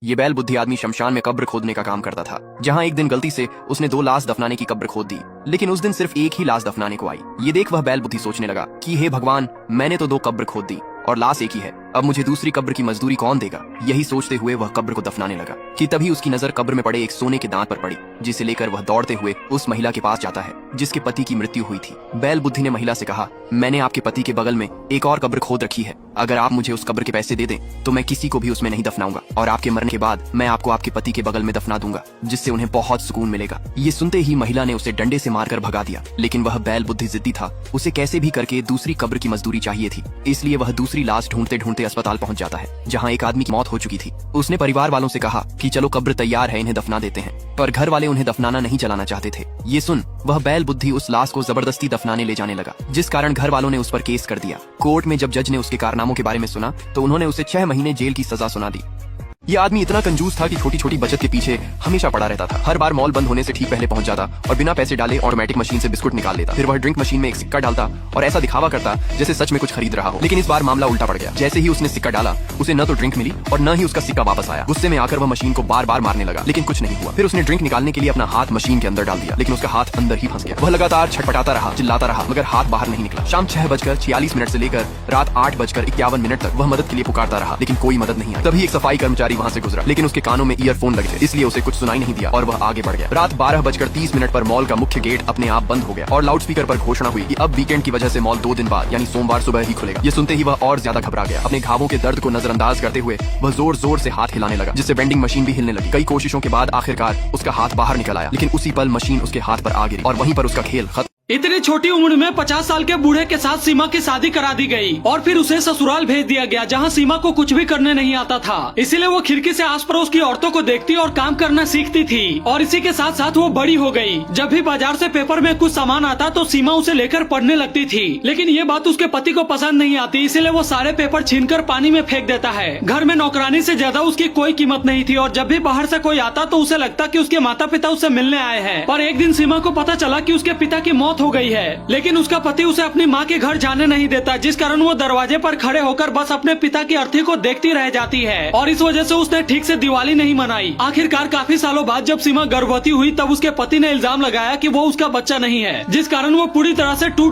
ये बैल बुद्धि आदमी शमशान में कब्र खोदने का काम करता था, जहाँ एक दिन गलती से उसने 2 लाश दफनाने की कब्र खोद दी, लेकिन उस दिन सिर्फ एक ही लाश दफनाने को आई। ये देख वह बैल बुद्धि सोचने लगा कि हे भगवान, मैंने तो 2 कब्र खोद दी और लाश एक ही है, अब मुझे दूसरी कब्र की मजदूरी कौन देगा। यही सोचते हुए वह कब्र को दफनाने लगा कि तभी उसकी नजर कब्र में पड़े एक सोने के दांत पर पड़ी, जिसे लेकर वह दौड़ते हुए उस महिला के पास जाता है जिसके पति की मृत्यु हुई थी। बैल बुद्धि ने महिला से कहा, मैंने आपके पति के बगल में एक और कब्र खोद रखी है, अगर आप मुझे उस कब्र के पैसे दे दें तो मैं किसी को भी उसमें नहीं दफनाऊंगा और आपके मरने के बाद मैं आपको आपके पति के बगल में दफना दूंगा, जिससे उन्हें बहुत सुकून मिलेगा। ये सुनते ही महिला ने उसे डंडे से मारकर भगा दिया, लेकिन वह बैल बुद्धि जिद्दी था, उसे कैसे भी करके दूसरी कब्र की मजदूरी चाहिए थी। इसलिए वह दूसरी लाश ढूंढते ढूंढते अस्पताल पहुंच जाता है, जहां एक आदमी की मौत हो चुकी थी। उसने परिवार वालों से कहा कि चलो कब्र तैयार है, इन्हें दफना देते हैं, पर घर वाले उन्हें दफनाना नहीं चलाना चाहते थे। ये सुन वह बैल बुद्धि उस लाश को जबरदस्ती दफनाने ले जाने लगा, जिस कारण घर वालों ने उस पर केस कर दिया। कोर्ट में जब जज ने उसके कारनामों के बारे में सुना तो उन्होंने उसे 6 महीने जेल की सजा सुना दी। ये आदमी इतना कंजूस था कि छोटी छोटी बचत के पीछे हमेशा पड़ा रहता था। हर बार मॉल बंद होने से ठीक पहले पहुंच जाता और बिना पैसे डाले ऑटोमेटिक मशीन से बिस्कुट निकाल लेता। फिर वह ड्रिंक मशीन में एक सिक्का डालता और ऐसा दिखावा करता जैसे सच में कुछ खरीद रहा हो। लेकिन इस बार मामला उल्टा पड़ गया। जैसे ही उसने सिक्का डाला, उसे न तो ड्रिंक मिली और न ही उसका सिक्का वापस आया। गुस्से में आकर वह मशीन को बार बार मारने लगा, लेकिन कुछ नहीं हुआ। फिर उसने ड्रिंक निकालने के लिए अपना हाथ मशीन के अंदर डाल दिया, लेकिन उसका हाथ अंदर ही फंस गया। वह लगातार छटपटाता रहा, चिल्लाता रहा, मगर हाथ बाहर नहीं निकला। शाम 6:46 से लेकर रात 8:51 तक वह मदद के लिए पुकारता रहा, लेकिन कोई मदद नहीं आई। तभी एक सफाई कर्मचारी वहाँ से गुजरा, लेकिन उसके कानों में ईयरफोन लगे थे, इसलिए उसे कुछ सुनाई नहीं दिया और वह आगे बढ़ गया। रात 12:30 पर मॉल का मुख्य गेट अपने आप बंद हो गया और लाउडस्पीकर पर घोषणा हुई कि अब वीकेंड की वजह से मॉल 2 दिन बाद यानी सोमवार सुबह ही खुलेगा। ये सुनते ही वह और ज्यादा घबरा गया। अपने घावों के दर्द को नजरअंदाज करते हुए वह जोर जोर से हाथ हिलाने लगा, जिससे वेंडिंग मशीन भी हिलने लगी। कई कोशिशों के बाद आखिरकार उसका हाथ बाहर निकल आया, लेकिन उसी पल मशीन उसके हाथ पर आ गिरी और वहीं पर उसका खेल खत्म। इतनी छोटी उम्र में 50 साल के बूढ़े के साथ सीमा की शादी करा दी गई और फिर उसे ससुराल भेज दिया गया, जहां सीमा को कुछ भी करने नहीं आता था। इसीलिए वो खिड़की से आस पड़ोस की औरतों को देखती और काम करना सीखती थी और इसी के साथ साथ वो बड़ी हो गई। जब भी बाजार से पेपर में कुछ सामान आता तो सीमा उसे लेकर पढ़ने लगती थी, लेकिन ये बात उसके पति को पसंद नहीं आती, इसीलिए वो सारे पेपर छीनकर पानी में फेंक देता है। घर में नौकरानी से ज्यादा उसकी कोई कीमत नहीं थी और जब भी बाहर से कोई आता तो उसे लगता कि उसके माता पिता उससे मिलने आए हैं। पर एक दिन सीमा को पता चला कि उसके पिता की मौत हो गई है, लेकिन उसका पति उसे अपनी माँ के घर जाने नहीं देता, जिस कारण वो दरवाजे पर खड़े होकर बस अपने पिता की अर्थी को देखती रह जाती है और इस वजह से उसने ठीक से दिवाली नहीं मनाई। आखिरकार काफी सालों बाद जब सीमा गर्भवती हुई तब उसके पति ने इल्जाम लगाया कि वो उसका बच्चा नहीं है, जिस कारण वो पूरी तरह से टूट